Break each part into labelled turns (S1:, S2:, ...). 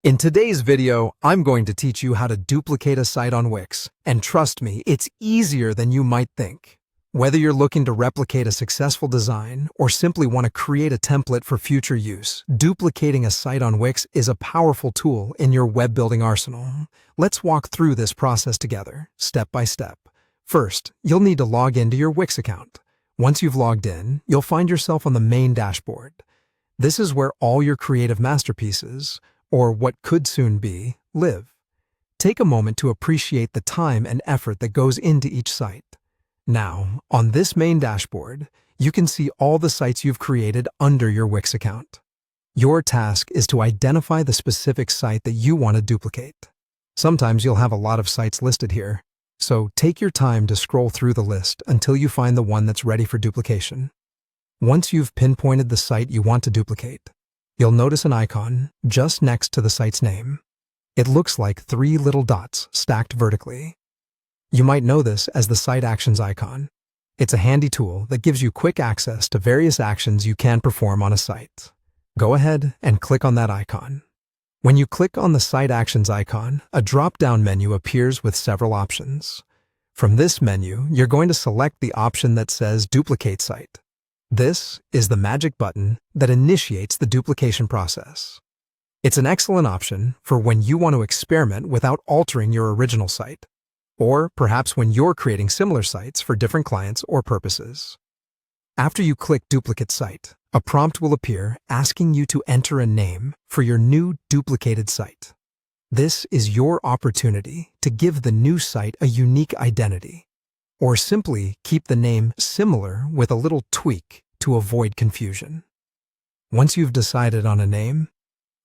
S1: In today's video, I'm going to teach you how to duplicate a site on Wix, and trust me, it's easier than you might think. Whether you're looking to replicate a successful design or simply want to create a template for future use, duplicating a site on Wix is a powerful tool in your web building arsenal. Let's walk through this process together, step by step. First, you'll need to log into your Wix account. Once you've logged in, you'll find yourself on the main dashboard. This is where all your creative masterpieces, or what could soon be, live. Take a moment to appreciate the time and effort that goes into each site. Now, on this main dashboard, you can see all the sites you've created under your Wix account. Your task is to identify the specific site that you want to duplicate. Sometimes you'll have a lot of sites listed here, so take your time to scroll through the list until you find the one that's ready for duplication. Once you've pinpointed the site you want to duplicate, you'll notice an icon just next to the site's name. It looks like 3 little dots stacked vertically. You might know this as the Site Actions icon. It's a handy tool that gives you quick access to various actions you can perform on a site. Go ahead and click on that icon. When you click on the Site Actions icon, a drop-down menu appears with several options. From this menu, you're going to select the option that says Duplicate Site. This is the magic button that initiates the duplication process. It's an excellent option for when you want to experiment without altering your original site, or perhaps when you're creating similar sites for different clients or purposes. After you click Duplicate Site, a prompt will appear asking you to enter a name for your new duplicated site. This is your opportunity to give the new site a unique identity, or simply keep the name similar with a little tweak to avoid confusion. Once you've decided on a name,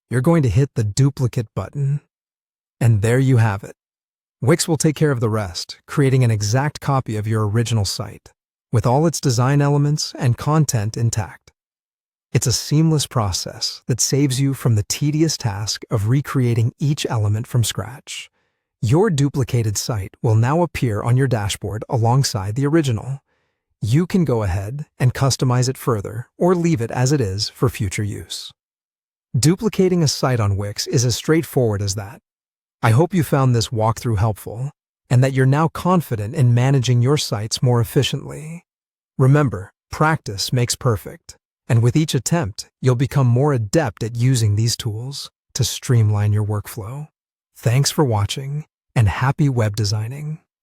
S1: you're going to hit the Duplicate button, and there you have it. Wix will take care of the rest, creating an exact copy of your original site, with all its design elements and content intact. It's a seamless process that saves you from the tedious task of recreating each element from scratch. Your duplicated site will now appear on your dashboard alongside the original. You can go ahead and customize it further or leave it as it is for future use. Duplicating a site on Wix is as straightforward as that. I hope you found this walkthrough helpful and that you're now confident in managing your sites more efficiently. Remember, practice makes perfect, and with each attempt, you'll become more adept at using these tools to streamline your workflow. Thanks for watching, and happy web designing.